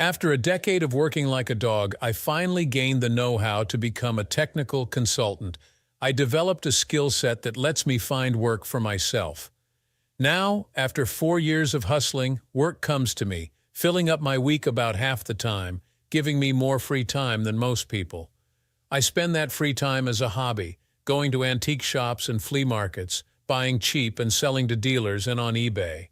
After a decade of working like a dog, I finally gained the know-how to become a technical consultant. I developed a skill set that lets me find work for myself. Now, after 4 years of hustling, work comes to me, filling up my week about half the time, giving me more free time than most people. I spend that free time as a hobby, going to antique shops and flea markets, buying cheap and selling to dealers and on eBay.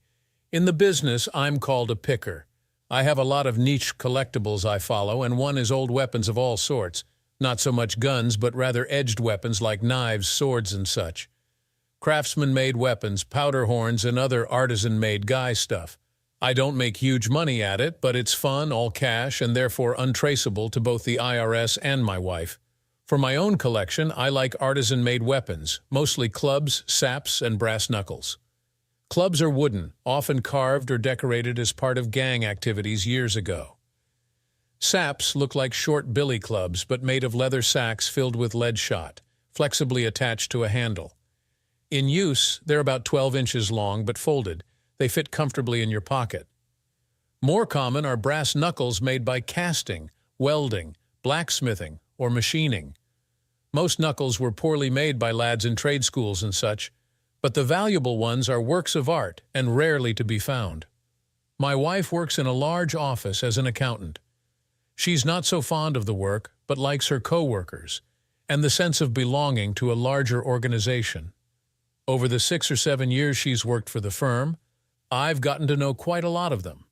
In the business, I'm called a picker. I have a lot of niche collectibles I follow, and one is old weapons of all sorts. Not so much guns, but rather edged weapons like knives, swords, and such. Craftsman-made weapons, powder horns, and other artisan-made guy stuff. I don't make huge money at it, but it's fun, all cash, and therefore untraceable to both the IRS and my wife. For my own collection, I like artisan-made weapons, mostly clubs, saps, and brass knuckles. Clubs are wooden, often carved or decorated as part of gang activities years ago. Saps look like short billy clubs, but made of leather sacks filled with lead shot, flexibly attached to a handle. In use, they're about 12 inches long, but folded. They fit comfortably in your pocket. More common are brass knuckles made by casting, welding, blacksmithing, or machining. Most knuckles were poorly made by lads in trade schools and such, but the valuable ones are works of art and rarely to be found. My wife works in a large office as an accountant. She's not so fond of the work, but likes her co-workers and the sense of belonging to a larger organization. Over the 6 or 7 years she's worked for the firm, I've gotten to know quite a lot of them.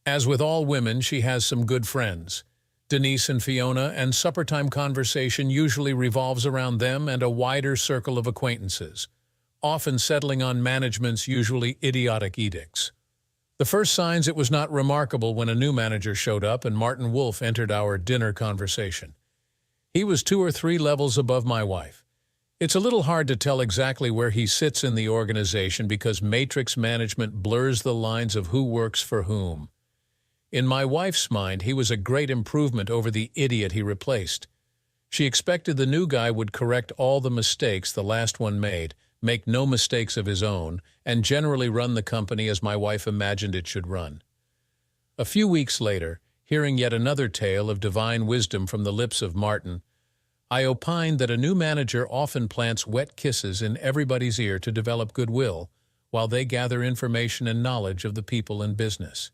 As with all women, she has some good friends, Denise and Fiona, and suppertime conversation usually revolves around them and a wider circle of acquaintances, often settling on management's usually idiotic edicts. The first signs it was not remarkable when a new manager showed up and Martin Wolf entered our dinner conversation. He was 2 or 3 levels above my wife. It's a little hard to tell exactly where he sits in the organization because matrix management blurs the lines of who works for whom. In my wife's mind, he was a great improvement over the idiot he replaced. She expected the new guy would correct all the mistakes the last one made, make no mistakes of his own, and generally run the company as my wife imagined it should run. A few weeks later, hearing yet another tale of divine wisdom from the lips of Martin, I opined that a new manager often plants wet kisses in everybody's ear to develop goodwill, while they gather information and knowledge of the people in business.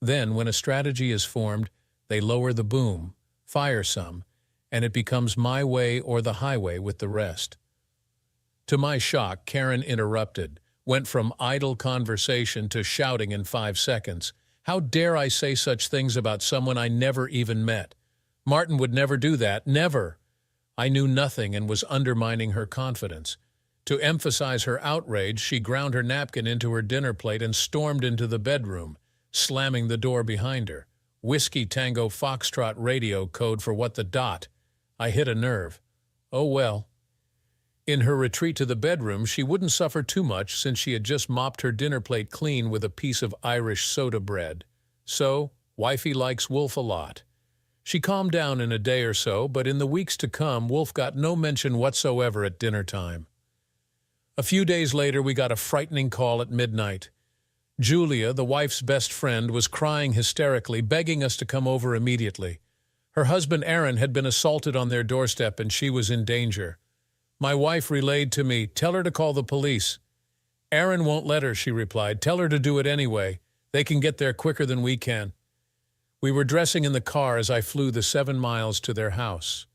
Then, when a strategy is formed, they lower the boom, fire some, and it becomes my way or the highway with the rest. To my shock, Karen interrupted, went from idle conversation to shouting in 5 seconds. How dare I say such things about someone I never even met? Martin would never do that, never. I knew nothing and was undermining her confidence. To emphasize her outrage, she ground her napkin into her dinner plate and stormed into the bedroom, slamming the door behind her. Whiskey Tango Foxtrot radio code for what the dot. I hit a nerve. Oh well. In her retreat to the bedroom, she wouldn't suffer too much since she had just mopped her dinner plate clean with a piece of Irish soda bread. So, wifey likes Wolf a lot. She calmed down in a day or so, but in the weeks to come, Wolf got no mention whatsoever at dinner time. A few days later, we got a frightening call at midnight. Julia, the wife's best friend, was crying hysterically, begging us to come over immediately. Her husband Aaron had been assaulted on their doorstep and she was in danger. My wife relayed to me, "Tell her to call the police." "Aaron won't let her," she replied. "Tell her to do it anyway. They can get there quicker than we can." We were dressing in the car as I flew the 7 miles to their house.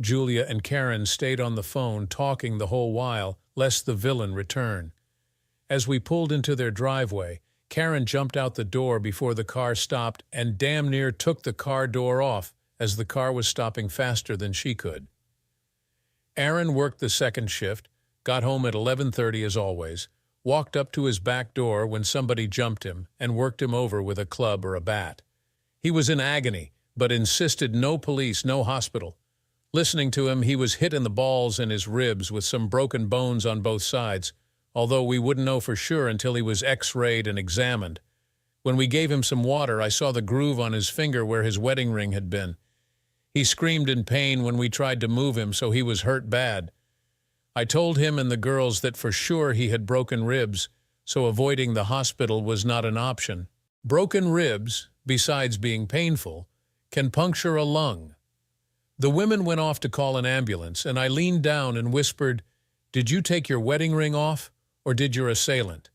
Julia and Karen stayed on the phone talking the whole while, lest the villain return. As we pulled into their driveway, Karen jumped out the door before the car stopped and damn near took the car door off as the car was stopping faster than she could. Aaron worked the second shift, got home at 11:30 as always, walked up to his back door when somebody jumped him and worked him over with a club or a bat. He was in agony, but insisted no police, no hospital. Listening to him, he was hit in the balls and his ribs with some broken bones on both sides, although we wouldn't know for sure until he was x-rayed and examined. When we gave him some water, I saw the groove on his finger where his wedding ring had been. He screamed in pain when we tried to move him, so he was hurt bad. I told him and the girls that for sure he had broken ribs, so avoiding the hospital was not an option. Broken ribs, besides being painful, can puncture a lung. The women went off to call an ambulance, and I leaned down and whispered, "Did you take your wedding ring off, or did your assailant?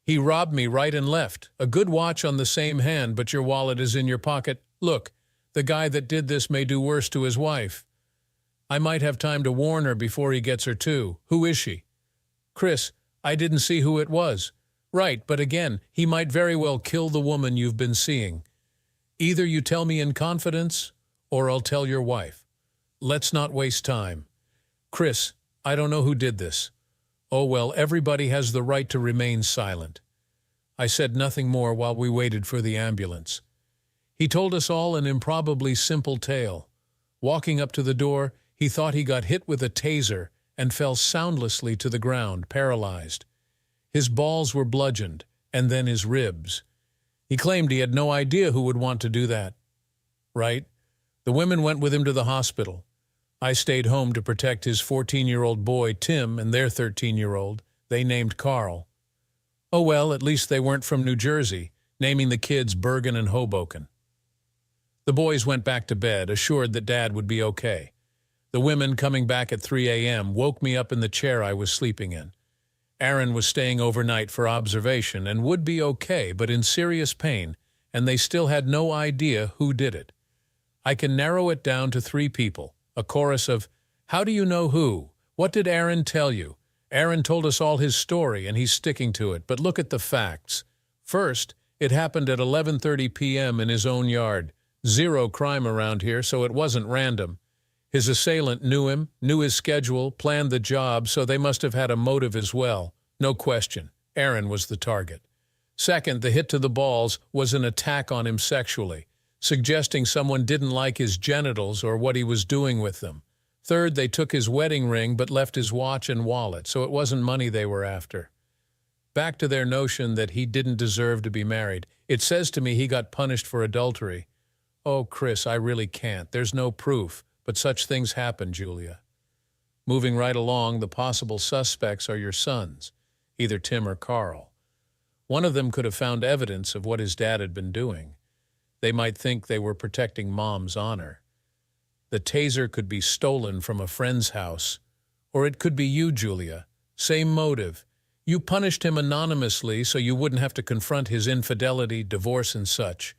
He robbed me right and left. A good watch on the same hand, but your wallet is in your pocket. Look, the guy that did this may do worse to his wife. I might have time to warn her before he gets her too. Who is she?" "Chris, I didn't see who it was." "Right, but again, he might very well kill the woman you've been seeing. Either you tell me in confidence, or I'll tell your wife. Let's not waste time." "Chris, I don't know who did this." "Oh well, everybody has the right to remain silent." I said nothing more while we waited for the ambulance. He told us all an improbably simple tale. Walking up to the door, he thought he got hit with a taser and fell soundlessly to the ground, paralyzed. His balls were bludgeoned, and then his ribs. He claimed he had no idea who would want to do that. Right? The women went with him to the hospital. I stayed home to protect his 14-year-old boy, Tim, and their 13-year-old. They named Carl. Oh well, at least they weren't from New Jersey, naming the kids Bergen and Hoboken. The boys went back to bed, assured that Dad would be okay. The women, coming back at 3 a.m., woke me up in the chair I was sleeping in. Aaron was staying overnight for observation and would be okay, but in serious pain, and they still had no idea who did it. I can narrow it down to 3 people. A chorus of, "How do you know who? What did Aaron tell you?" Aaron told us all his story, and he's sticking to it, but look at the facts. First, it happened at 11:30 p.m. in his own yard. Zero crime around here, so it wasn't random. His assailant knew him, knew his schedule, planned the job, so they must have had a motive as well. No question, Aaron was the target. Second, the hit to the balls was an attack on him sexually, suggesting someone didn't like his genitals or what he was doing with them. Third, they took his wedding ring but left his watch and wallet, so it wasn't money they were after. Back to their notion that he didn't deserve to be married. It says to me he got punished for adultery. Oh, Chris, I really can't. There's no proof, but such things happen, Julia. Moving right along, the possible suspects are your sons, either Tim or Carl. One of them could have found evidence of what his dad had been doing. They might think they were protecting Mom's honor. The taser could be stolen from a friend's house. Or it could be you, Julia. Same motive. You punished him anonymously so you wouldn't have to confront his infidelity, divorce, and such.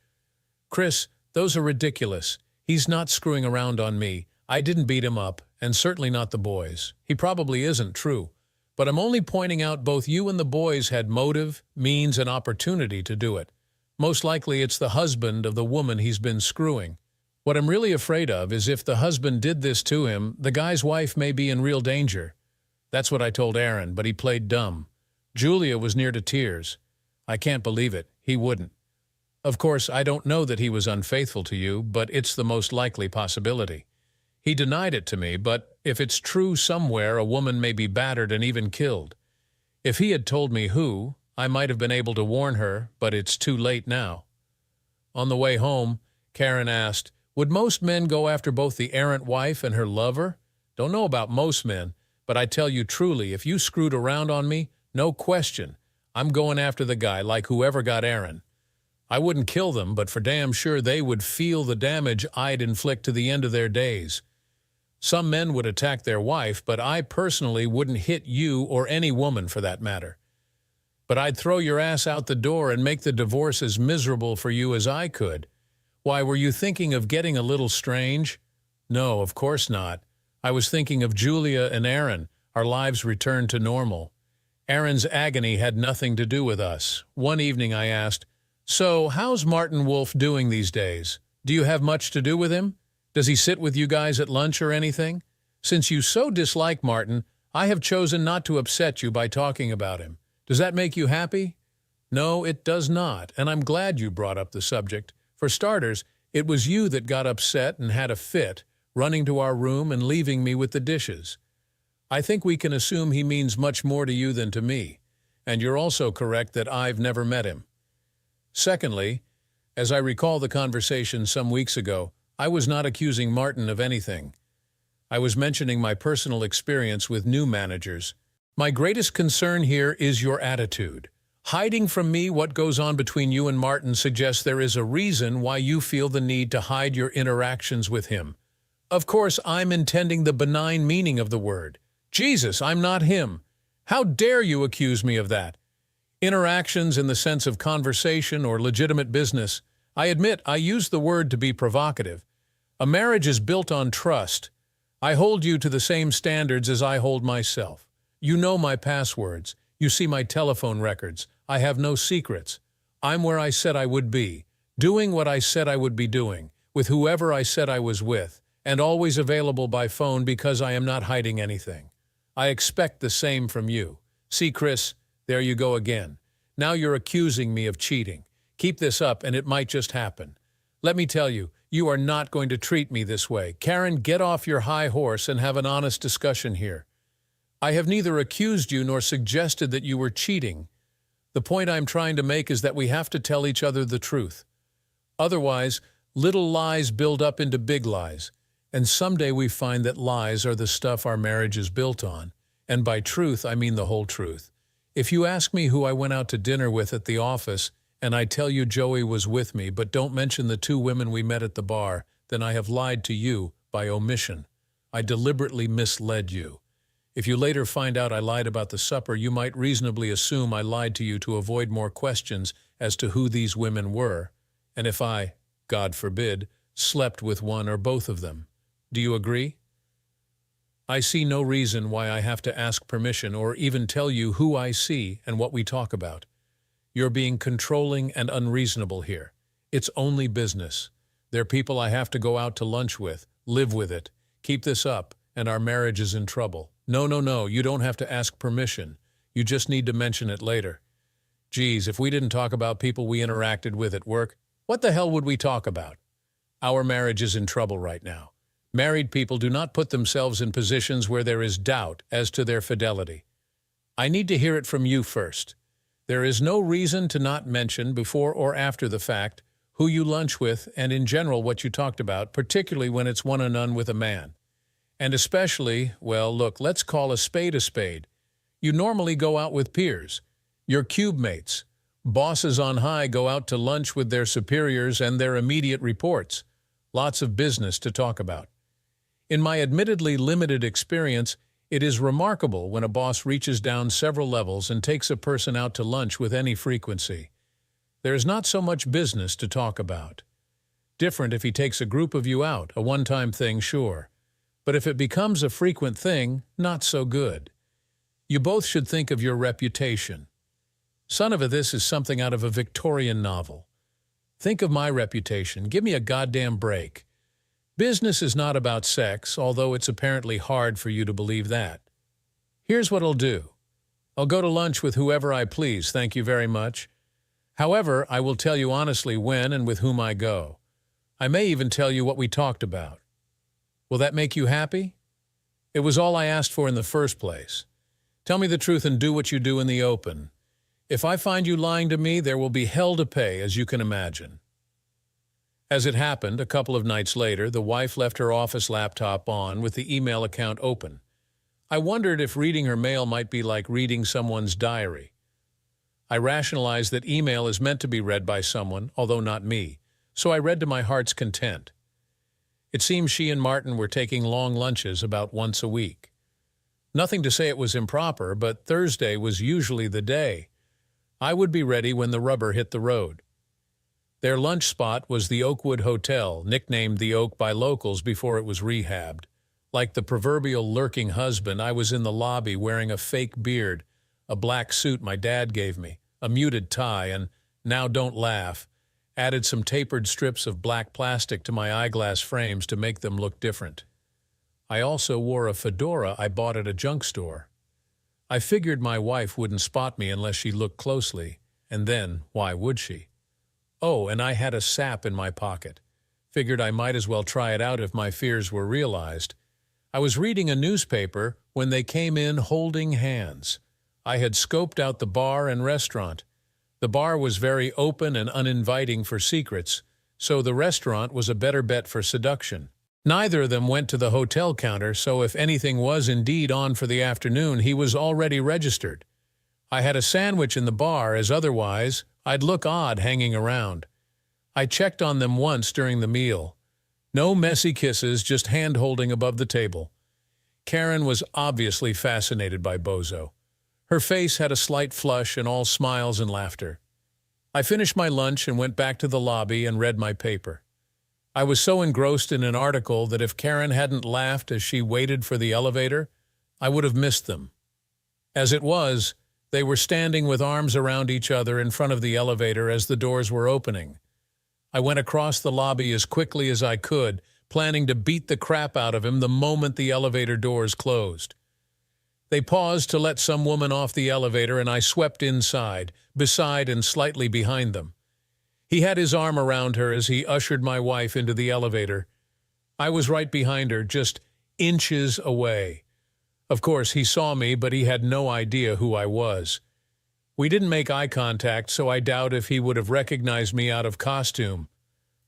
Chris, those are ridiculous. He's not screwing around on me. I didn't beat him up, and certainly not the boys. He probably isn't, true. But I'm only pointing out both you and the boys had motive, means, and opportunity to do it. Most likely it's the husband of the woman he's been screwing. What I'm really afraid of is if the husband did this to him, the guy's wife may be in real danger. That's what I told Aaron, but he played dumb. Julia was near to tears. I can't believe it. He wouldn't. Of course, I don't know that he was unfaithful to you, but it's the most likely possibility. He denied it to me, but if it's true somewhere, a woman may be battered and even killed. If he had told me who, I might have been able to warn her, but it's too late now. On the way home, Karen asked, would most men go after both the errant wife and her lover? Don't know about most men, but I tell you truly, if you screwed around on me, no question, I'm going after the guy like whoever got Aaron. I wouldn't kill them, but for damn sure they would feel the damage I'd inflict to the end of their days. Some men would attack their wife, but I personally wouldn't hit you or any woman for that matter. But I'd throw your ass out the door and make the divorce as miserable for you as I could. Why, were you thinking of getting a little strange? No, of course not. I was thinking of Julia and Aaron, our lives returned to normal. Aaron's agony had nothing to do with us. One evening I asked, so how's Martin Wolf doing these days? Do you have much to do with him? Does he sit with you guys at lunch or anything? Since you so dislike Martin, I have chosen not to upset you by talking about him. Does that make you happy? No, it does not, and I'm glad you brought up the subject. For starters, it was you that got upset and had a fit, running to our room and leaving me with the dishes. I think we can assume he means much more to you than to me, and you're also correct that I've never met him. Secondly, as I recall the conversation some weeks ago, I was not accusing Martin of anything. I was mentioning my personal experience with new managers. My greatest concern here is your attitude. Hiding from me what goes on between you and Martin suggests there is a reason why you feel the need to hide your interactions with him. Of course, I'm intending the benign meaning of the word. Jesus, I'm not him. How dare you accuse me of that? Interactions in the sense of conversation or legitimate business. I admit I use the word to be provocative. A marriage is built on trust. I hold you to the same standards as I hold myself. You know my passwords. You see my telephone records. I have no secrets. I'm where I said I would be, doing what I said I would be doing, with whoever I said I was with, and always available by phone because I am not hiding anything. I expect the same from you. See, Chris, there you go again. Now you're accusing me of cheating. Keep this up and it might just happen. Let me tell you, you are not going to treat me this way. Karen, get off your high horse and have an honest discussion here. I have neither accused you nor suggested that you were cheating. The point I'm trying to make is that we have to tell each other the truth. Otherwise, little lies build up into big lies, and someday we find that lies are the stuff our marriage is built on. And by truth, I mean the whole truth. If you ask me who I went out to dinner with at the office, and I tell you Joey was with me, but don't mention the 2 women we met at the bar, then I have lied to you by omission. I deliberately misled you. If you later find out I lied about the supper, you might reasonably assume I lied to you to avoid more questions as to who these women were, and if I, God forbid, slept with one or both of them. Do you agree? I see no reason why I have to ask permission or even tell you who I see and what we talk about. You're being controlling and unreasonable here. It's only business. They're people I have to go out to lunch with, live with it. Keep this up, and our marriage is in trouble. No, you don't have to ask permission. You just need to mention it later. Geez, if we didn't talk about people we interacted with at work, what the hell would we talk about? Our marriage is in trouble right now. Married people do not put themselves in positions where there is doubt as to their fidelity. I need to hear it from you first. There is no reason to not mention before or after the fact who you lunch with and in general what you talked about, particularly when it's one-on-one with a man. And especially, well, look, let's call a spade a spade. You normally go out with peers, your cube mates. Bosses on high go out to lunch with their superiors and their immediate reports. Lots of business to talk about. In my admittedly limited experience, it is remarkable when a boss reaches down several levels and takes a person out to lunch with any frequency. There is not so much business to talk about. Different if he takes a group of you out, a one-time thing, sure. But if it becomes a frequent thing, not so good. You both should think of your reputation. Son of a this is something out of a Victorian novel. Think of my reputation. Give me a goddamn break. Business is not about sex, although it's apparently hard for you to believe that. Here's what I'll do. I'll go to lunch with whoever I please, thank you very much. However, I will tell you honestly when and with whom I go. I may even tell you what we talked about. Will that make you happy? It was all I asked for in the first place. Tell me the truth and do what you do in the open. If I find you lying to me, there will be hell to pay, as you can imagine. As it happened, a couple of nights later, the wife left her office laptop on with the email account open. I wondered if reading her mail might be like reading someone's diary. I rationalized that email is meant to be read by someone, although not me, so I read to my heart's content. It seems she and Martin were taking long lunches about once a week. Nothing to say it was improper, but Thursday was usually the day. I would be ready when the rubber hit the road. Their lunch spot was the Oakwood Hotel, nicknamed the Oak by locals before it was rehabbed. Like the proverbial lurking husband, I was in the lobby wearing a fake beard, a black suit my dad gave me, a muted tie, and, now don't laugh, added some tapered strips of black plastic to my eyeglass frames to make them look different. I also wore a fedora I bought at a junk store. I figured my wife wouldn't spot me unless she looked closely, and then, why would she? Oh, and I had a sap in my pocket. Figured I might as well try it out if my fears were realized. I was reading a newspaper when they came in holding hands. I had scoped out the bar and restaurant. The bar was very open and uninviting for secrets, so the restaurant was a better bet for seduction. Neither of them went to the hotel counter, so if anything was indeed on for the afternoon, he was already registered. I had a sandwich in the bar, as otherwise I'd look odd hanging around. I checked on them once during the meal. No messy kisses, just hand-holding above the table. Karen was obviously fascinated by Bozo. Her face had a slight flush and all smiles and laughter. I finished my lunch and went back to the lobby and read my paper. I was so engrossed in an article that if Karen hadn't laughed as she waited for the elevator, I would have missed them. As it was, they were standing with arms around each other in front of the elevator as the doors were opening. I went across the lobby as quickly as I could, planning to beat the crap out of him the moment the elevator doors closed. They paused to let some woman off the elevator, and I swept inside, beside and slightly behind them. He had his arm around her as he ushered my wife into the elevator. I was right behind her, just inches away. Of course, he saw me, but he had no idea who I was. We didn't make eye contact, so I doubt if he would have recognized me out of costume.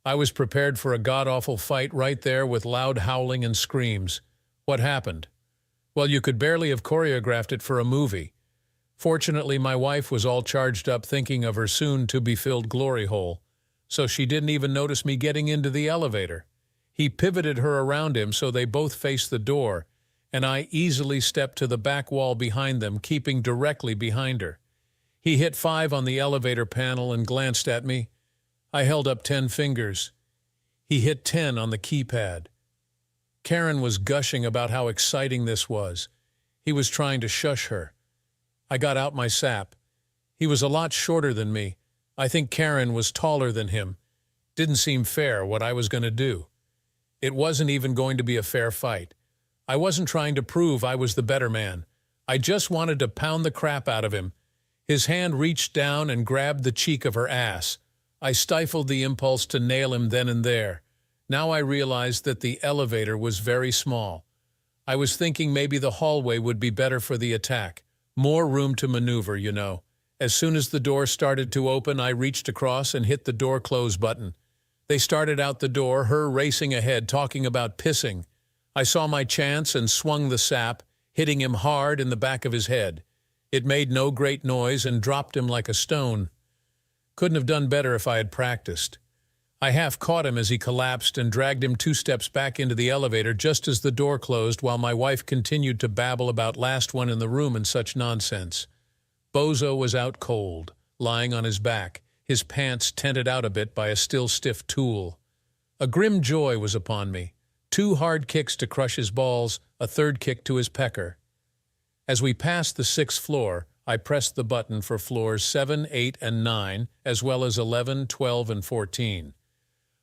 I was prepared for a god-awful fight right there with loud howling and screams. What happened? Well, you could barely have choreographed it for a movie. Fortunately, my wife was all charged up thinking of her soon-to-be-filled glory hole, so she didn't even notice me getting into the elevator. He pivoted her around him so they both faced the door, and I easily stepped to the back wall behind them, keeping directly behind her. He hit 5 on the elevator panel and glanced at me. I held up 10 fingers. He hit 10 on the keypad. Karen was gushing about how exciting this was. He was trying to shush her. I got out my sap. He was a lot shorter than me. I think Karen was taller than him. Didn't seem fair what I was going to do. It wasn't even going to be a fair fight. I wasn't trying to prove I was the better man. I just wanted to pound the crap out of him. His hand reached down and grabbed the cheek of her ass. I stifled the impulse to nail him then and there. Now I realized that the elevator was very small. I was thinking maybe the hallway would be better for the attack. More room to maneuver, you know. As soon as the door started to open, I reached across and hit the door close button. They started out the door, her racing ahead, talking about pissing. I saw my chance and swung the sap, hitting him hard in the back of his head. It made no great noise and dropped him like a stone. Couldn't have done better if I had practiced. I half caught him as he collapsed and dragged him 2 steps back into the elevator just as the door closed, while my wife continued to babble about last one in the room and such nonsense. Bozo was out cold, lying on his back, his pants tented out a bit by a still stiff tool. A grim joy was upon me. 2 hard kicks to crush his balls, a 3rd kick to his pecker. As we passed the 6th floor, I pressed the button for floors 7, 8, and 9, as well as 11, 12, and 14.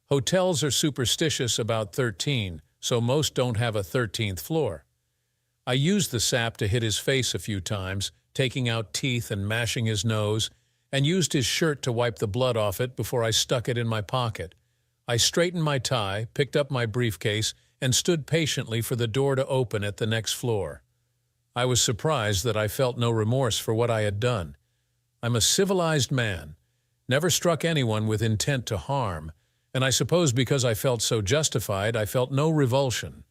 Hotels are superstitious about 13, so most don't have a 13th floor. I used the sap to hit his face a few times, taking out teeth and mashing his nose, and used his shirt to wipe the blood off it before I stuck it in my pocket. I straightened my tie, picked up my briefcase, and stood patiently for the door to open at the next floor. I was surprised that I felt no remorse for what I had done. I'm a civilized man, never struck anyone with intent to harm, and I suppose because I felt so justified, I felt no revulsion.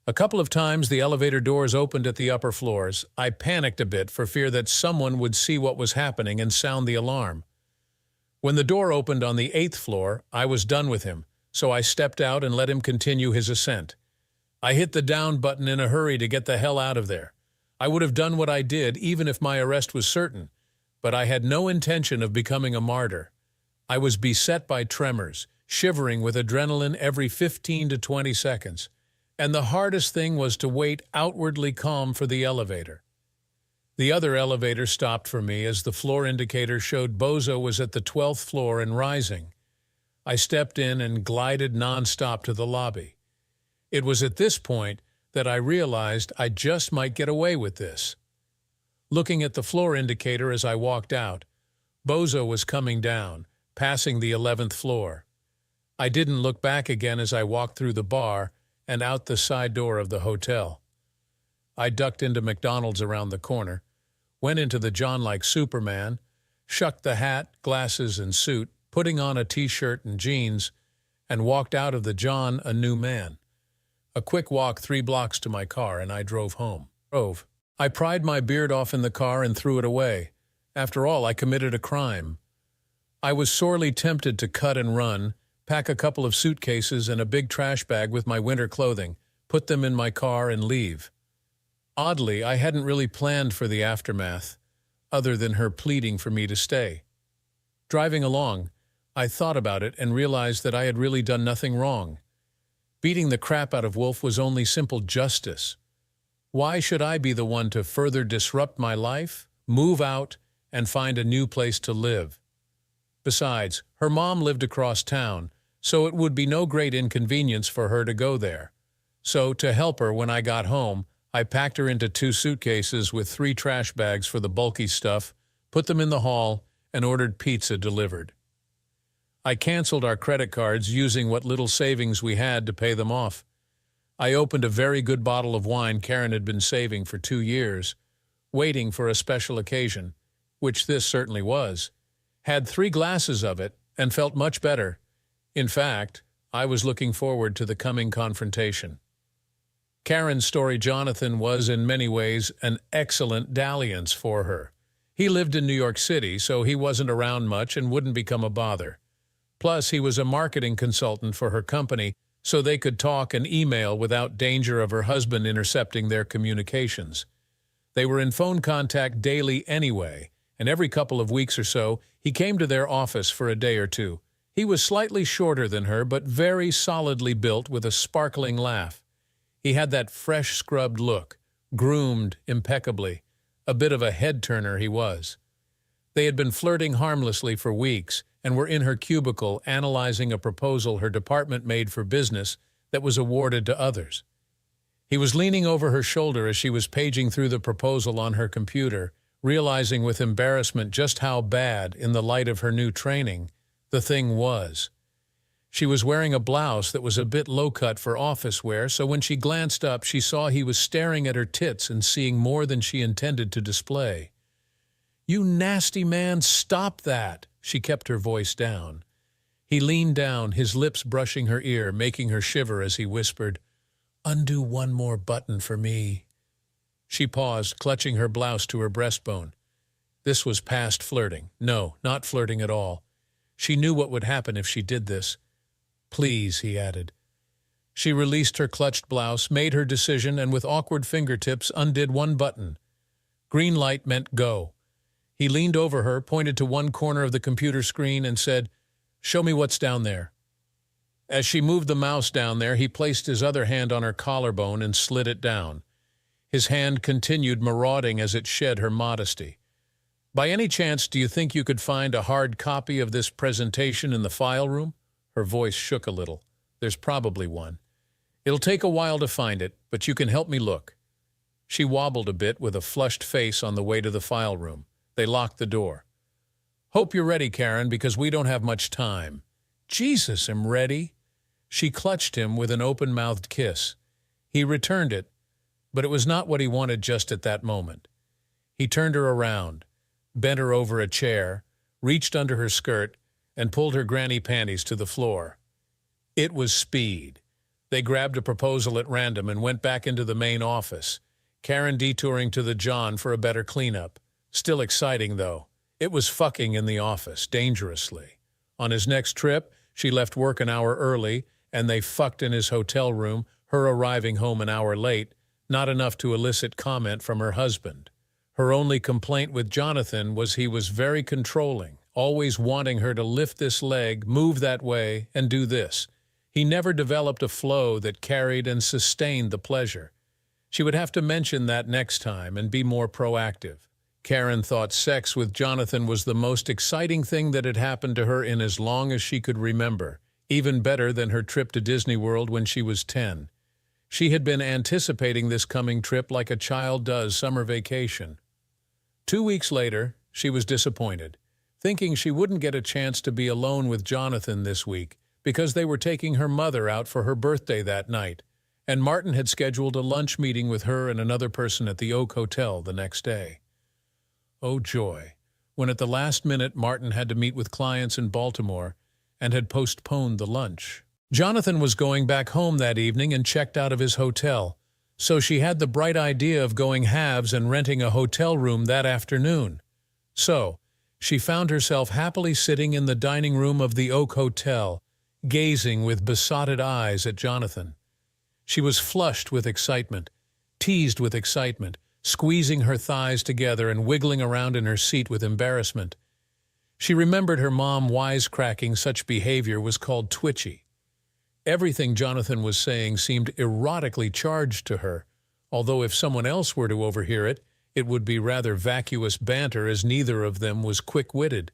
A couple of times the elevator doors opened at the upper floors. I panicked a bit for fear that someone would see what was happening and sound the alarm. When the door opened on the 8th floor, I was done with him, so I stepped out and let him continue his ascent. I hit the down button in a hurry to get the hell out of there. I would have done what I did even if my arrest was certain, but I had no intention of becoming a martyr. I was beset by tremors, shivering with adrenaline every 15 to 20 seconds, and the hardest thing was to wait outwardly calm for the elevator. The other elevator stopped for me as the floor indicator showed Bozo was at the 12th floor and rising. I stepped in and glided non-stop to the lobby. It was at this point that I realized I just might get away with this. Looking at the floor indicator as I walked out, Bozo was coming down, passing the 11th floor. I didn't look back again as I walked through the bar and out the side door of the hotel. I ducked into McDonald's around the corner, went into the John like Superman, shucked the hat, glasses, and suit, putting on a t-shirt and jeans, and walked out of the John a new man. A quick walk 3 blocks to my car, and I drove home. I pried my beard off in the car and threw it away. After all, I committed a crime. I was sorely tempted to cut and run, pack a couple of suitcases and a big trash bag with my winter clothing, put them in my car and leave. Oddly, I hadn't really planned for the aftermath, other than her pleading for me to stay. Driving along, I thought about it and realized that I had really done nothing wrong. Beating the crap out of Wolf was only simple justice. Why should I be the one to further disrupt my life, move out, and find a new place to live? Besides, her mom lived across town, so it would be no great inconvenience for her to go there. So, to help her when I got home, I packed her into 2 suitcases with 3 trash bags for the bulky stuff, put them in the hall, and ordered pizza delivered. I canceled our credit cards using what little savings we had to pay them off. I opened a very good bottle of wine Karen had been saving for 2 years, waiting for a special occasion, which this certainly was. Had 3 glasses of it and felt much better. In fact, I was looking forward to the coming confrontation. Karen's story Jonathan was in many ways an excellent dalliance for her. He lived in New York City, so he wasn't around much and wouldn't become a bother. Plus, he was a marketing consultant for her company, so they could talk and email without danger of her husband intercepting their communications. They were in phone contact daily anyway, and every couple of weeks or so, he came to their office for a day or two. He was slightly shorter than her, but very solidly built with a sparkling laugh. He had that fresh scrubbed look, groomed impeccably. A bit of a head-turner he was. They had been flirting harmlessly for weeks and were in her cubicle analyzing a proposal her department made for business that was awarded to others. He was leaning over her shoulder as she was paging through the proposal on her computer, realizing with embarrassment just how bad, in the light of her new training, the thing was. She was wearing a blouse that was a bit low-cut for office wear, so when she glanced up, she saw he was staring at her tits and seeing more than she intended to display. "You nasty man, stop that!" She kept her voice down. He leaned down, his lips brushing her ear, making her shiver as he whispered, "Undo one more button for me." She paused, clutching her blouse to her breastbone. This was past flirting. No, not flirting at all. She knew what would happen if she did this. "Please," he added. She released her clutched blouse, made her decision, and with awkward fingertips undid one button. Green light meant go. He leaned over her, pointed to one corner of the computer screen, and said, "Show me what's down there." As she moved the mouse down there, he placed his other hand on her collarbone and slid it down. His hand continued marauding as it shed her modesty. "By any chance, do you think you could find a hard copy of this presentation in the file room?" Her voice shook a little. "There's probably one. It'll take a while to find it, but you can help me look." She wobbled a bit with a flushed face on the way to the file room. They locked the door. "Hope you're ready, Karen, because we don't have much time." "Jesus, I'm ready." She clutched him with an open-mouthed kiss. He returned it, but it was not what he wanted just at that moment. He turned her around, bent her over a chair, reached under her skirt, and pulled her granny panties to the floor. It was speed. They grabbed a proposal at random and went back into the main office, Karen detouring to the John for a better cleanup. Still exciting, though. It was fucking in the office, dangerously. On his next trip, she left work an hour early, and they fucked in his hotel room, her arriving home an hour late, not enough to elicit comment from her husband. Her only complaint with Jonathan was he was very controlling, always wanting her to lift this leg, move that way, and do this. He never developed a flow that carried and sustained the pleasure. She would have to mention that next time and be more proactive. Karen thought sex with Jonathan was the most exciting thing that had happened to her in as long as she could remember, even better than her trip to Disney World when she was 10. She had been anticipating this coming trip like a child does summer vacation. 2 weeks later, she was disappointed, thinking she wouldn't get a chance to be alone with Jonathan this week because they were taking her mother out for her birthday that night, and Martin had scheduled a lunch meeting with her and another person at the Oak Hotel the next day. Oh joy, when at the last minute Martin had to meet with clients in Baltimore and had postponed the lunch. Jonathan was going back home that evening and checked out of his hotel, So she had the bright idea of going halves and renting a hotel room that afternoon. So, she found herself happily sitting in the dining room of the Oak Hotel, gazing with besotted eyes at Jonathan. She was flushed with excitement, teased with excitement, squeezing her thighs together and wiggling around in her seat with embarrassment. She remembered her mom wisecracking such behavior was called twitchy. Everything Jonathan was saying seemed erotically charged to her, although if someone else were to overhear it, it would be rather vacuous banter as neither of them was quick-witted.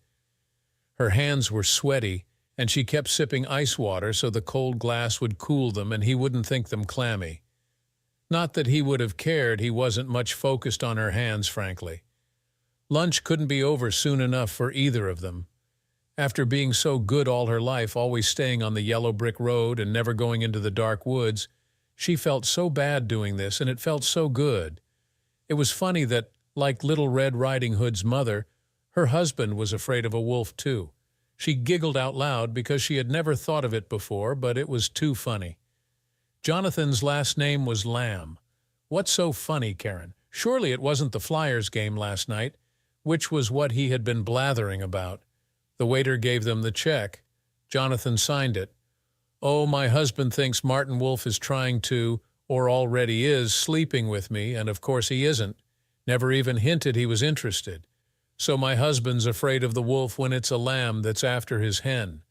Her hands were sweaty, and she kept sipping ice water so the cold glass would cool them and he wouldn't think them clammy. Not that he would have cared, he wasn't much focused on her hands, frankly. Lunch couldn't be over soon enough for either of them. After being so good all her life, always staying on the yellow brick road and never going into the dark woods, she felt so bad doing this, and it felt so good. It was funny that, like Little Red Riding Hood's mother, her husband was afraid of a wolf too. She giggled out loud because she had never thought of it before, but it was too funny. Jonathan's last name was Lamb. What's so funny, Karen? Surely it wasn't the Flyers game last night, which was what he had been blathering about. The waiter gave them the check. Jonathan signed it. Oh, my husband thinks Martin Wolf is trying to, or already is, sleeping with me, and of course he isn't. Never even hinted he was interested. So my husband's afraid of the wolf when it's a lamb that's after his hen.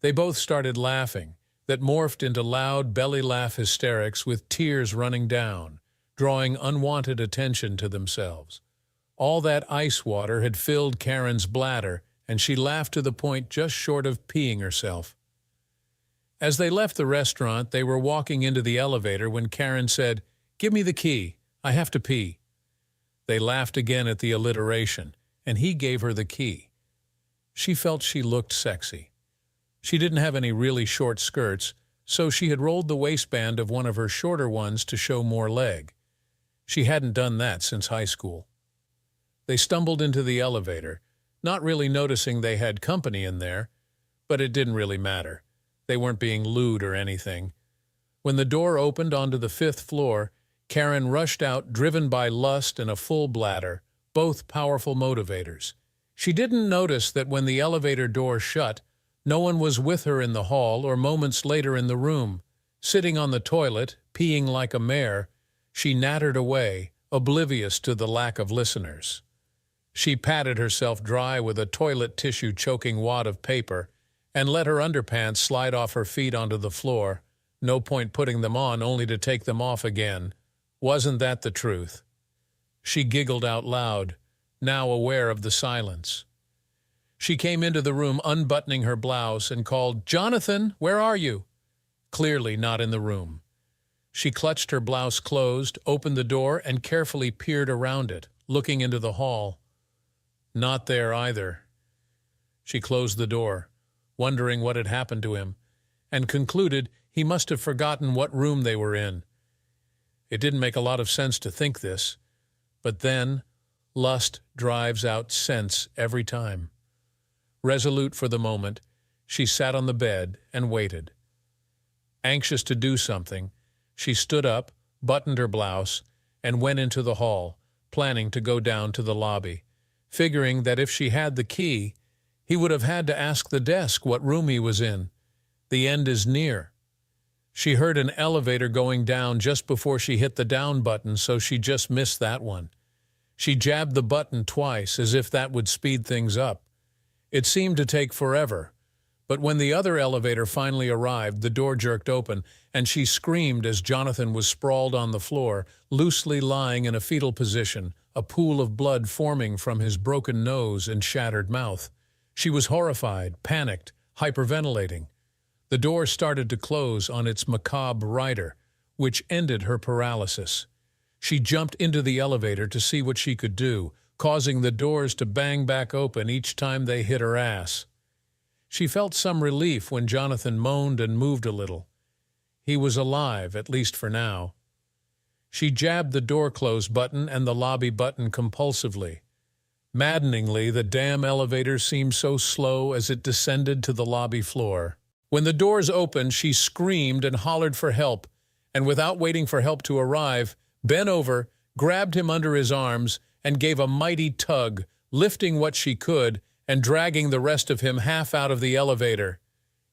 They both started laughing, that morphed into loud belly laugh hysterics with tears running down, drawing unwanted attention to themselves. All that ice water had filled Karen's bladder, and she laughed to the point just short of peeing herself. As they left the restaurant, they were walking into the elevator when Karen said, "Give me the key. I have to pee." They laughed again at the alliteration, and he gave her the key. She felt she looked sexy. She didn't have any really short skirts, so she had rolled the waistband of one of her shorter ones to show more leg. She hadn't done that since high school. They stumbled into the elevator, not really noticing they had company in there, but it didn't really matter. They weren't being lewd or anything. When the door opened onto the 5th floor, Karen rushed out, driven by lust and a full bladder, both powerful motivators. She didn't notice that when the elevator door shut, no one was with her in the hall or moments later in the room. Sitting on the toilet, peeing like a mare, she nattered away, oblivious to the lack of listeners. She patted herself dry with a toilet tissue choking wad of paper and let her underpants slide off her feet onto the floor. No point putting them on only to take them off again. Wasn't that the truth? She giggled out loud, now aware of the silence. She came into the room unbuttoning her blouse and called, "Jonathan, where are you?" Clearly not in the room. She clutched her blouse closed, opened the door, and carefully peered around it, looking into the hall. Not there either. She closed the door, wondering what had happened to him, and concluded he must have forgotten what room they were in. It didn't make a lot of sense to think this, but then lust drives out sense every time. Resolute for the moment, she sat on the bed and waited. Anxious to do something, she stood up, buttoned her blouse, and went into the hall, planning to go down to the lobby, figuring that if she had the key, he would have had to ask the desk what room he was in. The end is near. She heard an elevator going down just before she hit the down button, so she just missed that one. She jabbed the button twice, as if that would speed things up. It seemed to take forever, but when the other elevator finally arrived, the door jerked open, and she screamed as Jonathan was sprawled on the floor, loosely lying in a fetal position, a pool of blood forming from his broken nose and shattered mouth. She was horrified, panicked, hyperventilating. The door started to close on its macabre rider, which ended her paralysis. She jumped into the elevator to see what she could do, causing the doors to bang back open each time they hit her ass. She felt some relief when Jonathan moaned and moved a little. He was alive, at least for now. She jabbed the door close button and the lobby button compulsively. Maddeningly, the damn elevator seemed so slow as it descended to the lobby floor. When the doors opened, she screamed and hollered for help, and without waiting for help to arrive, bent over, grabbed him under his arms, and gave a mighty tug, lifting what she could and dragging the rest of him half out of the elevator.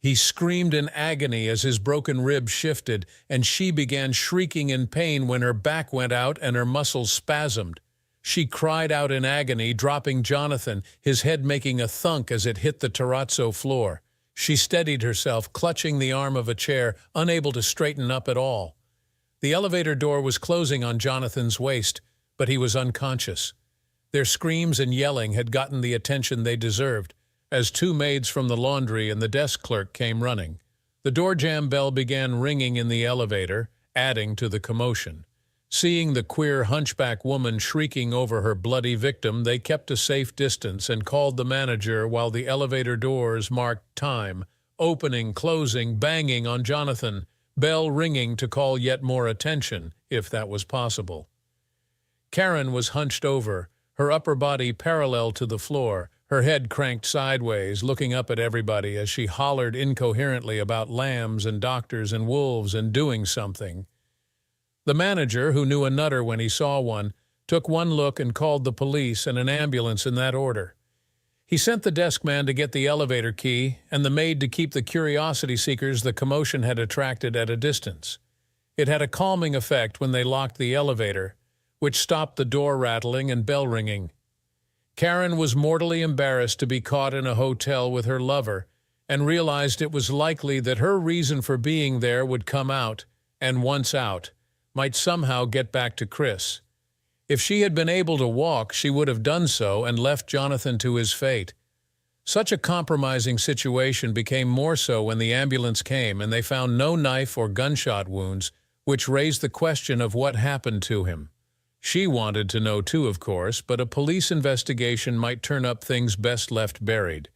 He screamed in agony as his broken ribs shifted, and she began shrieking in pain when her back went out and her muscles spasmed. She cried out in agony, dropping Jonathan, his head making a thunk as it hit the terrazzo floor. She steadied herself, clutching the arm of a chair, unable to straighten up at all. The elevator door was closing on Jonathan's waist, but he was unconscious. Their screams and yelling had gotten the attention they deserved, as two maids from the laundry and the desk clerk came running. The door jamb bell began ringing in the elevator, adding to the commotion. Seeing the queer hunchback woman shrieking over her bloody victim, they kept a safe distance and called the manager while the elevator doors marked time, opening, closing, banging on Jonathan, bell ringing to call yet more attention, if that was possible. Karen was hunched over, her upper body parallel to the floor, her head cranked sideways, looking up at everybody as she hollered incoherently about lambs and doctors and wolves and doing something. The manager, who knew a nutter when he saw one, took one look and called the police and an ambulance in that order. He sent the desk man to get the elevator key and the maid to keep the curiosity seekers the commotion had attracted at a distance. It had a calming effect when they locked the elevator, which stopped the door rattling and bell ringing. Karen was mortally embarrassed to be caught in a hotel with her lover and realized it was likely that her reason for being there would come out, and once out, might somehow get back to Chris. If she had been able to walk, she would have done so and left Jonathan to his fate. Such a compromising situation became more so when the ambulance came and they found no knife or gunshot wounds, which raised the question of what happened to him. She wanted to know too, of course, but a police investigation might turn up things best left buried.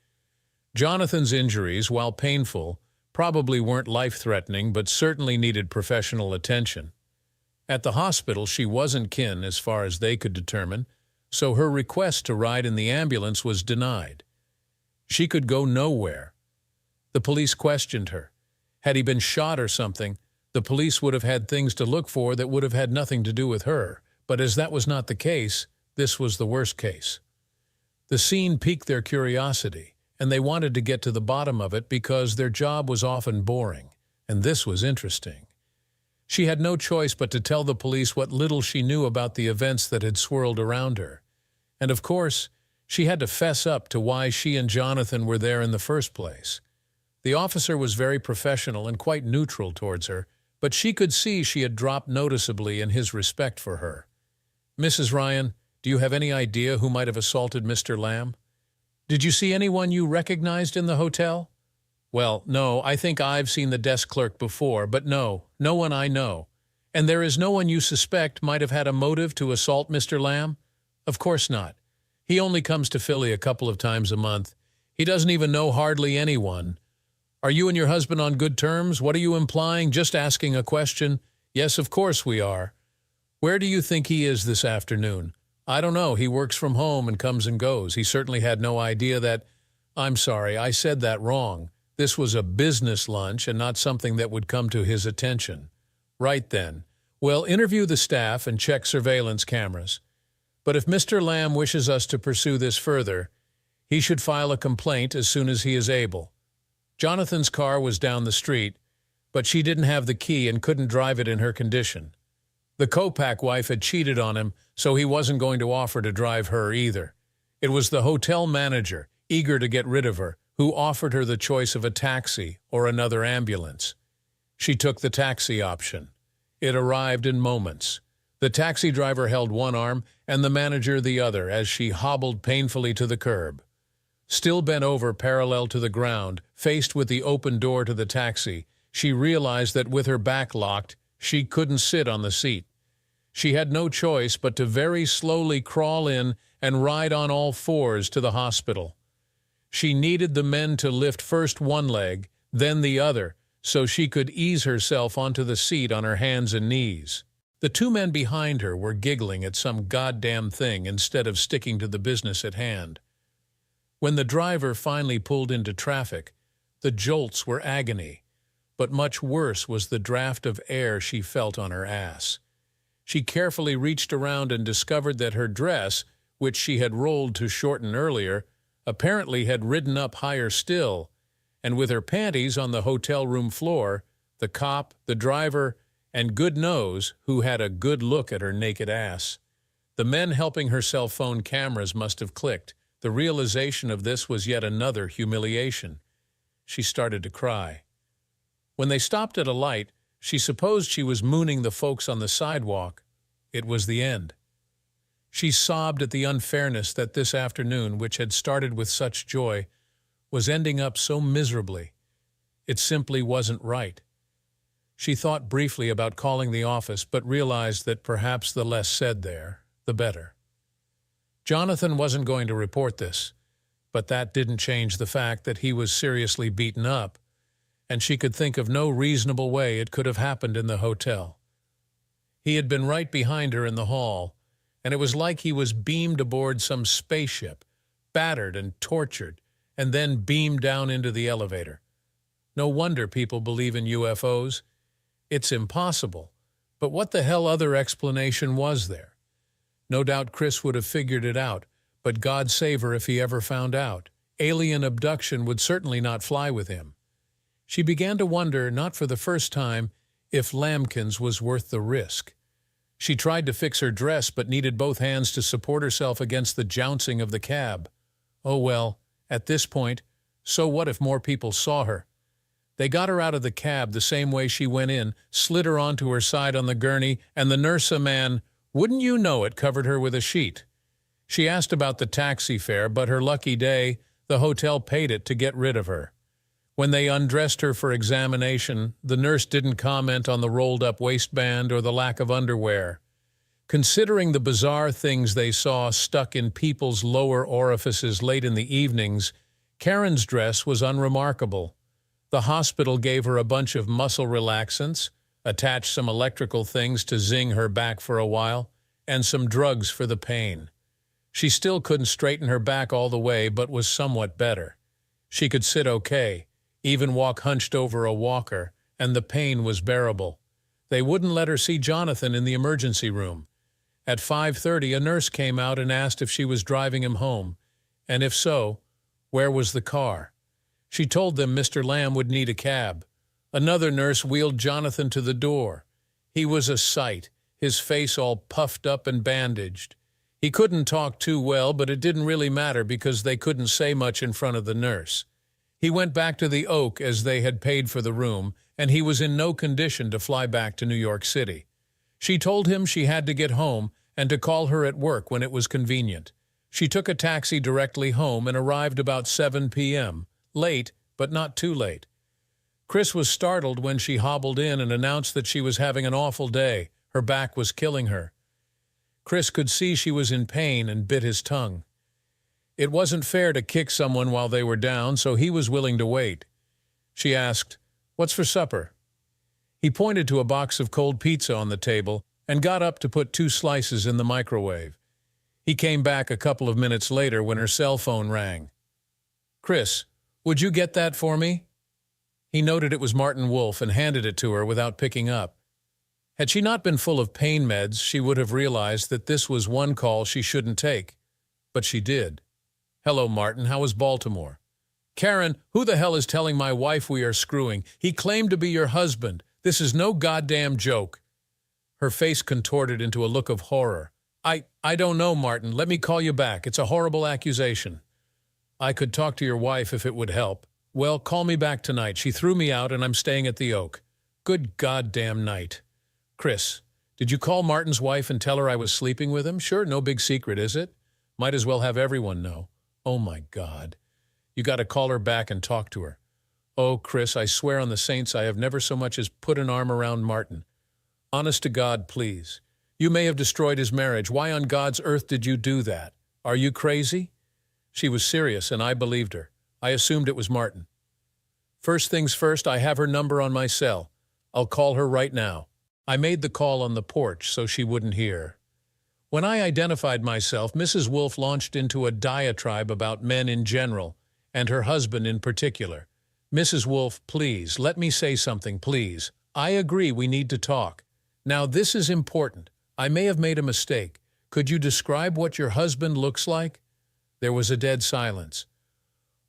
Jonathan's injuries, while painful, probably weren't life-threatening but certainly needed professional attention. At the hospital, she wasn't kin as far as they could determine, so her request to ride in the ambulance was denied. She could go nowhere. The police questioned her. Had he been shot or something, the police would have had things to look for that would have had nothing to do with her. But as that was not the case, this was the worst case. The scene piqued their curiosity, and they wanted to get to the bottom of it because their job was often boring, and this was interesting. She had no choice but to tell the police what little she knew about the events that had swirled around her. And of course, she had to fess up to why she and Jonathan were there in the first place. The officer was very professional and quite neutral towards her, but she could see she had dropped noticeably in his respect for her. "Mrs. Ryan, do you have any idea who might have assaulted Mr. Lamb? Did you see anyone you recognized in the hotel?" "Well, no, I think I've seen the desk clerk before, but no one I know. And there is no one you suspect might have had a motive to assault Mr. Lamb?" "Of course not. He only comes to Philly a couple of times a month. He doesn't even know hardly anyone." "Are you and your husband on good terms? What are you implying? Just asking a question." "Yes, of course we are." "Where do you think he is this afternoon?" "I don't know. He works from home and comes and goes. He certainly had no idea that—" "I'm sorry, I said that wrong. This was a business lunch and not something that would come to his attention." "Right then. Well, interview the staff and check surveillance cameras. But if Mr. Lamb wishes us to pursue this further, he should file a complaint as soon as he is able." Jonathan's car was down the street, but she didn't have the key and couldn't drive it in her condition. The Kopak wife had cheated on him, so he wasn't going to offer to drive her either. It was the hotel manager, eager to get rid of her, who offered her the choice of a taxi or another ambulance. She took the taxi option. It arrived in moments. The taxi driver held one arm and the manager the other as she hobbled painfully to the curb. Still bent over parallel to the ground, faced with the open door to the taxi, she realized that with her back locked, she couldn't sit on the seat. She had no choice but to very slowly crawl in and ride on all fours to the hospital. She needed the men to lift first one leg, then the other, so she could ease herself onto the seat on her hands and knees. The two men behind her were giggling at some goddamn thing instead of sticking to the business at hand. When the driver finally pulled into traffic, the jolts were agony. but much worse was the draft of air she felt on her ass. She carefully reached around and discovered that her dress, which she had rolled to shorten earlier, apparently had ridden up higher still, and with her panties on the hotel room floor, the cop, the driver, and good knows who had a good look at her naked ass. The men helping her cell phone cameras must have clicked. The realization of this was yet another humiliation. She started to cry. When they stopped at a light, she supposed she was mooning the folks on the sidewalk. It was the end. She sobbed at the unfairness that this afternoon, which had started with such joy, was ending up so miserably. It simply wasn't right. She thought briefly about calling the office, but realized that perhaps the less said there, the better. Jonathan wasn't going to report this, but that didn't change the fact that he was seriously beaten up, and she could think of no reasonable way it could have happened in the hotel. He had been right behind her in the hall, and it was like he was beamed aboard some spaceship, battered and tortured, and then beamed down into the elevator. No wonder people believe in UFOs. It's impossible, but what the hell other explanation was there? No doubt Chris would have figured it out, but God save her if he ever found out. Alien abduction would certainly not fly with him. She began to wonder, not for the first time, if Lambkins was worth the risk. She tried to fix her dress but needed both hands to support herself against the jouncing of the cab. Oh well, at this point, so what if more people saw her? They got her out of the cab the same way she went in, slid her onto her side on the gurney, and the nurse-a-man, wouldn't you know it, covered her with a sheet. She asked about the taxi fare, but her lucky day, the hotel paid it to get rid of her. When they undressed her for examination, the nurse didn't comment on the rolled-up waistband or the lack of underwear. Considering the bizarre things they saw stuck in people's lower orifices late in the evenings, Karen's dress was unremarkable. The hospital gave her a bunch of muscle relaxants, attached some electrical things to zing her back for a while, and some drugs for the pain. She still couldn't straighten her back all the way, but was somewhat better. She could sit okay, even walk hunched over a walker, and the pain was bearable. They wouldn't let her see Jonathan in the emergency room. At 5:30, a nurse came out and asked if she was driving him home, and if so, where was the car? She told them Mr. Lamb would need a cab. Another nurse wheeled Jonathan to the door. He was a sight, his face all puffed up and bandaged. He couldn't talk too well, but it didn't really matter because they couldn't say much in front of the nurse. He went back to the Oak as they had paid for the room, and he was in no condition to fly back to New York City. She told him she had to get home and to call her at work when it was convenient. She took a taxi directly home and arrived about 7 p.m., late, but not too late. Chris was startled when she hobbled in and announced that she was having an awful day. Her back was killing her. Chris could see she was in pain and bit his tongue. It wasn't fair to kick someone while they were down, so he was willing to wait. She asked, "What's for supper?" He pointed to a box of cold pizza on the table and got up to put 2 slices in the microwave. He came back a couple of minutes later when her cell phone rang. "Chris, would you get that for me?" He noted it was Martin Wolf and handed it to her without picking up. Had she not been full of pain meds, she would have realized that this was one call she shouldn't take. But she did. "Hello, Martin. How is Baltimore?" "Karen, who the hell is telling my wife we are screwing? He claimed to be your husband. This is no goddamn joke." Her face contorted into a look of horror. I don't know, Martin. Let me call you back. It's a horrible accusation." "I could talk to your wife if it would help." "Well, call me back tonight. She threw me out and I'm staying at the Oak." "Good goddamn night." "Chris, did you call Martin's wife and tell her I was sleeping with him?" "Sure, no big secret, is it? Might as well have everyone know." "Oh my God. You got to call her back and talk to her." "Oh, Chris, I swear on the saints I have never so much as put an arm around Martin. Honest to God, please. You may have destroyed his marriage. Why on God's earth did you do that? Are you crazy?" She was serious, and I believed her. I assumed it was Martin. "First things first, I have her number on my cell. I'll call her right now." I made the call on the porch so she wouldn't hear. When I identified myself, Mrs. Wolf launched into a diatribe about men in general, and her husband in particular. Mrs. Wolf, please, let me say something, please. I agree we need to talk. Now, this is important. I may have made a mistake. Could you describe what your husband looks like? There was a dead silence.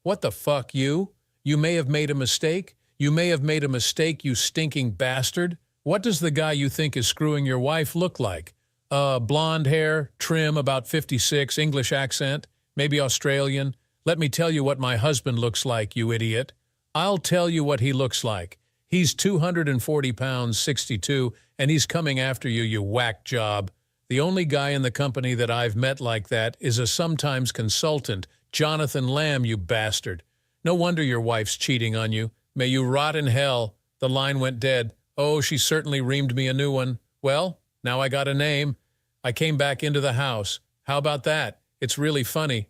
What the fuck, you? You may have made a mistake? You may have made a mistake, you stinking bastard? What does the guy you think is screwing your wife look like? Blonde hair, trim, about 56, English accent, maybe Australian. Let me tell you what my husband looks like, you idiot. I'll tell you what he looks like. He's 240 pounds, 62, and he's coming after you, you whack job. The only guy in the company that I've met like that is a sometimes consultant, Jonathan Lamb, you bastard. No wonder your wife's cheating on you. May you rot in hell. The line went dead. Oh, she certainly reamed me a new one. Well, now I got a name. I came back into the house. How about that? It's really funny.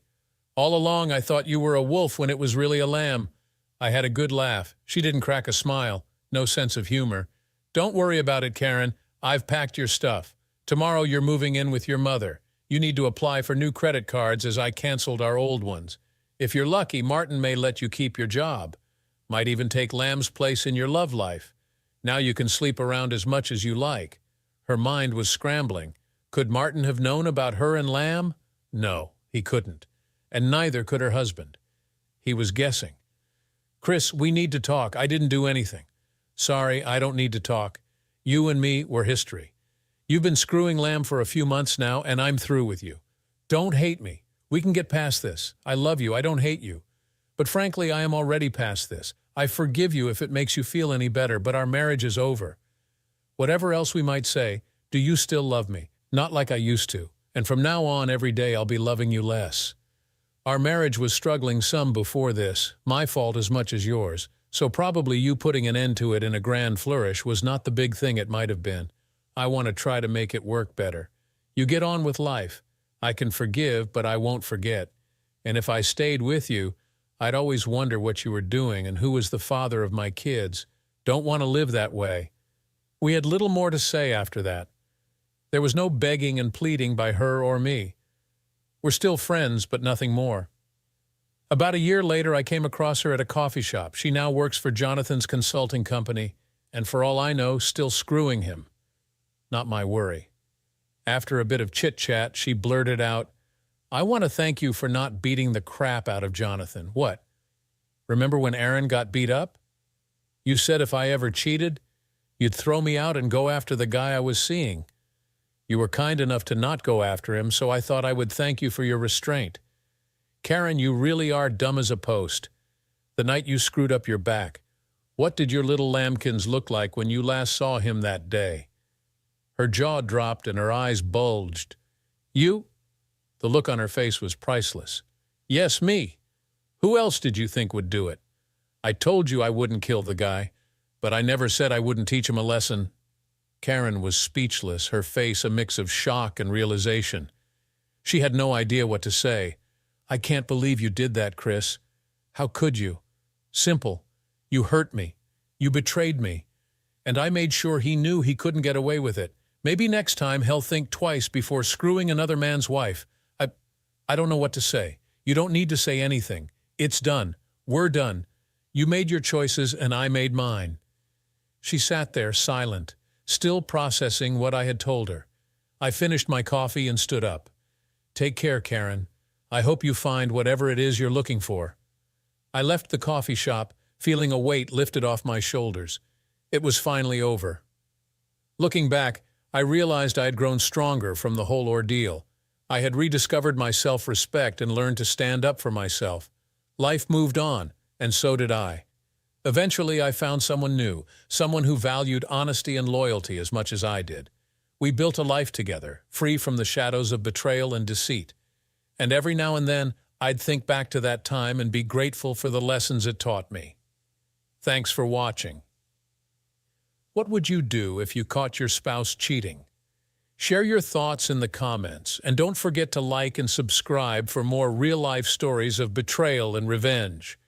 All along I thought you were a wolf when it was really a lamb. I had a good laugh. She didn't crack a smile. No sense of humor. Don't worry about it, Karen. I've packed your stuff. Tomorrow you're moving in with your mother. You need to apply for new credit cards as I canceled our old ones. If you're lucky, Martin may let you keep your job. Might even take Lamb's place in your love life. Now you can sleep around as much as you like. Her mind was scrambling. Could Martin have known about her and Lamb? No, he couldn't. And neither could her husband. He was guessing. Chris, we need to talk. I didn't do anything. Sorry, I don't need to talk. You and me were history. You've been screwing Lamb for a few months now, and I'm through with you. Don't hate me. We can get past this. I love you. I don't hate you. But frankly, I am already past this. I forgive you if it makes you feel any better, but our marriage is over. Whatever else we might say, do you still love me? Not like I used to. And from now on, every day I'll be loving you less. Our marriage was struggling some before this, my fault as much as yours, so probably you putting an end to it in a grand flourish was not the big thing it might have been. I want to try to make it work better. You get on with life. I can forgive, but I won't forget. And if I stayed with you, I'd always wonder what you were doing and who was the father of my kids. Don't want to live that way. We had little more to say after that. There was no begging and pleading by her or me. We're still friends, but nothing more. About a year later, I came across her at a coffee shop. She now works for Jonathan's consulting company, and for all I know, still screwing him. Not my worry. After a bit of chit-chat, she blurted out, I want to thank you for not beating the crap out of Jonathan. What? Remember when Aaron got beat up? You said if I ever cheated, you'd throw me out and go after the guy I was seeing. You were kind enough to not go after him, so I thought I would thank you for your restraint. Karen, you really are dumb as a post. The night you screwed up your back, what did your little lambkins look like when you last saw him that day? Her jaw dropped and her eyes bulged. You? The look on her face was priceless. Yes, me. Who else did you think would do it? I told you I wouldn't kill the guy, but I never said I wouldn't teach him a lesson. Karen was speechless, her face a mix of shock and realization. She had no idea what to say. I can't believe you did that, Chris. How could you? Simple. You hurt me. You betrayed me. And I made sure he knew he couldn't get away with it. Maybe next time he'll think twice before screwing another man's wife. I don't know what to say. You don't need to say anything. It's done. We're done. You made your choices and I made mine. She sat there silent, still processing what I had told her. I finished my coffee and stood up. Take care, Karen. I hope you find whatever it is you're looking for. I left the coffee shop, feeling a weight lifted off my shoulders. It was finally over. Looking back, I realized I had grown stronger from the whole ordeal. I had rediscovered my self-respect and learned to stand up for myself. Life moved on, and so did I. Eventually, I found someone new, someone who valued honesty and loyalty as much as I did. We built a life together, free from the shadows of betrayal and deceit. And every now and then, I'd think back to that time and be grateful for the lessons it taught me. Thanks for watching. What would you do if you caught your spouse cheating? Share your thoughts in the comments, and don't forget to like and subscribe for more real-life stories of betrayal and revenge.